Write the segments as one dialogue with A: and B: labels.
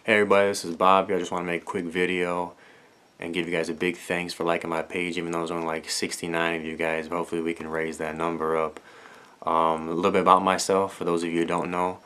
A: Hey everybody, this is Bob. I just want to make a quick video and give you guys a big thanks for liking my page, even though there's only like 69 of you guys. But hopefully we can raise that number up. A little bit about myself, for those of you who don't know.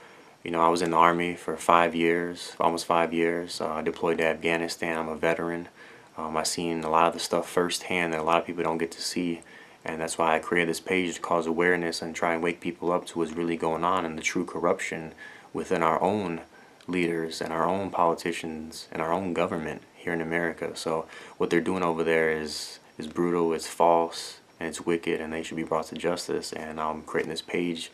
A: I was in the Army for 5 years, almost 5 years. Deployed to Afghanistan. I'm a veteran. I've seen a lot of the stuff firsthand that a lot of people don't get to see. And that's why I created this page to cause awareness and try and wake people up to what's really going on and the true corruption within our own leaders and our own politicians and our own government here in America. So what they're doing over there is brutal, it's false, and it's wicked, and they should be brought to justice. And I'm creating this page,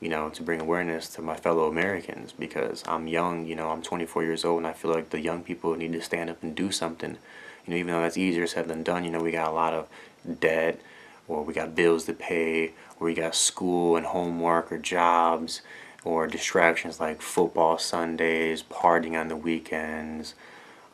A: to bring awareness to my fellow Americans, because I'm young, I'm 24 years old, and I feel like the young people need to stand up and do something. Even though that's easier said than done, we got a lot of debt, or we got bills to pay, or we got school and homework or jobs, or distractions like football Sundays, partying on the weekends,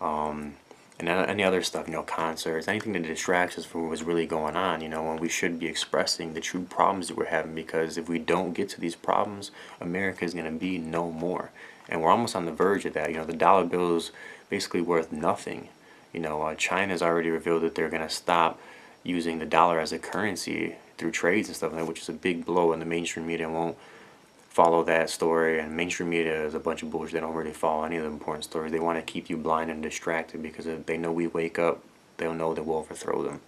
A: and any other stuff, concerts, anything that distracts us from what's really going on, when we should be expressing the true problems that we're having. Because if we don't get to these problems, America is going to be no more. And we're almost on the verge of that. The dollar bill is basically worth nothing. China's already revealed that they're going to stop using the dollar as a currency through trades and stuff like that, which is a big blow, and the mainstream media won't follow that story. And mainstream media is a bunch of bullshit. They don't really follow any of the important stories. They want to keep you blind and distracted, because if they know we wake up, they'll know that we'll overthrow them.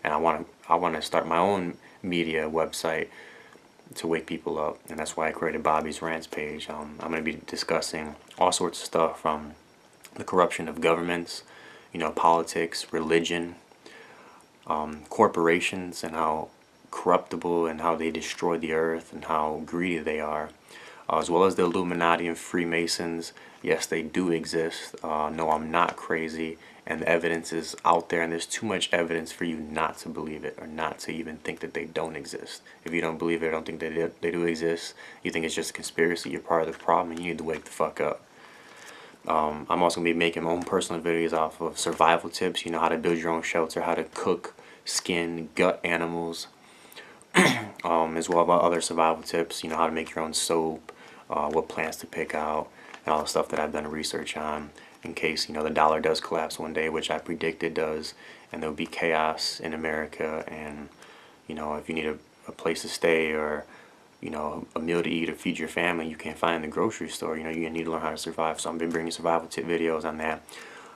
A: And I want to start my own media website to wake people up, and that's why I created Bobby's Rants page. I'm going to be discussing all sorts of stuff, from the corruption of governments, politics, religion, corporations, and how corruptible and how they destroy the earth and how greedy they are, as well as the Illuminati and Freemasons. Yes, they do exist. No, I'm not crazy, and the evidence is out there, and there's too much evidence for you not to believe it, or not to even think that they don't exist. If you don't believe it or don't think they do exist, you think it's just a conspiracy, you're part of the problem, and you need to wake the fuck up. I'm also going to be making my own personal videos off of survival tips, how to build your own shelter, how to cook, skin, gut animals, as well about other survival tips, how to make your own soap, what plants to pick out, and all the stuff that I've done research on, in case, the dollar does collapse one day, which I predict it does, and there'll be chaos in America. And, if you need a place to stay, or, a meal to eat or feed your family, you can't find in the grocery store, you need to learn how to survive. So I've been bringing survival tip videos on that.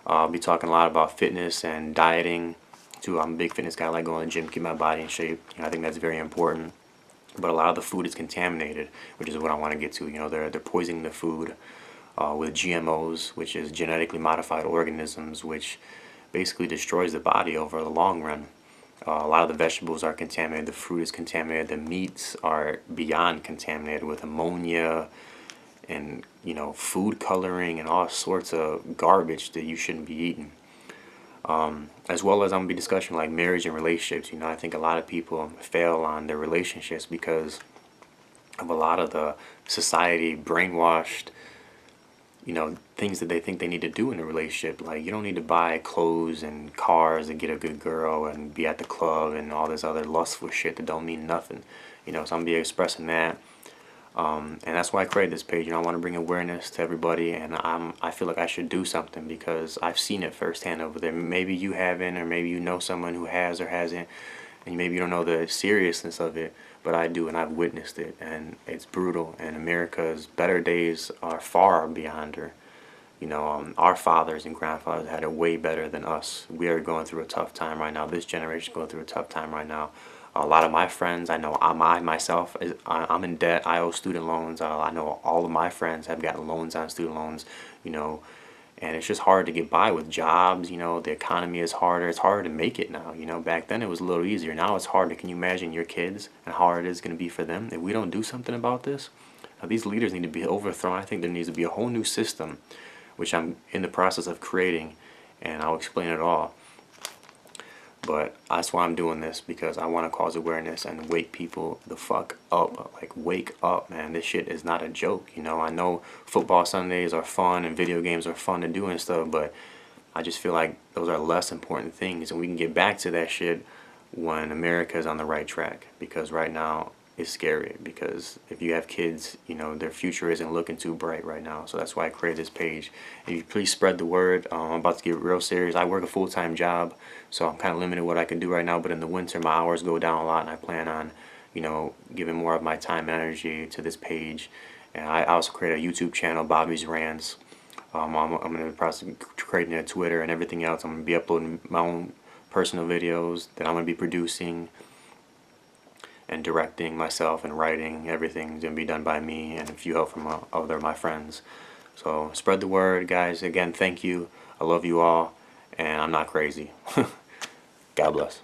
A: I'll be talking a lot about fitness and dieting too. I'm a big fitness guy. I like going to the gym, keep my body in shape. I think that's very important. But a lot of the food is contaminated, which is what I want to get to. They're poisoning the food with GMOs, which is genetically modified organisms, which basically destroys the body over the long run. A lot of the vegetables are contaminated, the fruit is contaminated, the meats are beyond contaminated with ammonia and, food coloring and all sorts of garbage that you shouldn't be eating. As well as I'm going to be discussing like marriage and relationships. I think a lot of people fail on their relationships because of a lot of the society brainwashed, things that they think they need to do in a relationship. Like, you don't need to buy clothes and cars and get a good girl and be at the club and all this other lustful shit that don't mean nothing. So I'm going to be expressing that. And that's why I created this page. I want to bring awareness to everybody, and I feel like I should do something because I've seen it firsthand over there. Maybe you haven't, or maybe you know someone who has or hasn't, and maybe you don't know the seriousness of it, but I do, and I've witnessed it, and it's brutal. And America's better days are far beyond her. Our fathers and grandfathers had it way better than us. We are going through a tough time right now. This generation is going through a tough time right now. A lot of my friends, I know I myself, I'm in debt. I owe student loans. I know all of my friends have gotten loans on student loans, and it's just hard to get by with jobs. The economy is harder. It's harder to make it now. Back then it was a little easier. Now it's harder. Can you imagine your kids and how hard it is going to be for them if we don't do something about this? Now, these leaders need to be overthrown. I think there needs to be a whole new system, which I'm in the process of creating, and I'll explain it all. But that's why I'm doing this, because I want to cause awareness and wake people the fuck up. Like, wake up, man. This shit is not a joke. I know football Sundays are fun and video games are fun to do and stuff, but I just feel like those are less important things, and we can get back to that shit when America is on the right track. Because right now, is scary, because if you have kids, you know, their future isn't looking too bright right now. So that's why I created this page. If you please spread the word. I'm about to get real serious. I work a full-time job, so I'm kind of limited what I can do right now, but in the winter my hours go down a lot, and I plan on, you know, giving more of my time and energy to this page. And I also create a YouTube channel, Bobby's Rants. I'm in the process of creating a Twitter and everything else. I'm going to be uploading my own personal videos that I'm going to be producing and directing myself, and writing. Everything's going to be done by me and a few help from other of my friends. So spread the word, guys. Again, thank you. I love you all, and I'm not crazy. God bless.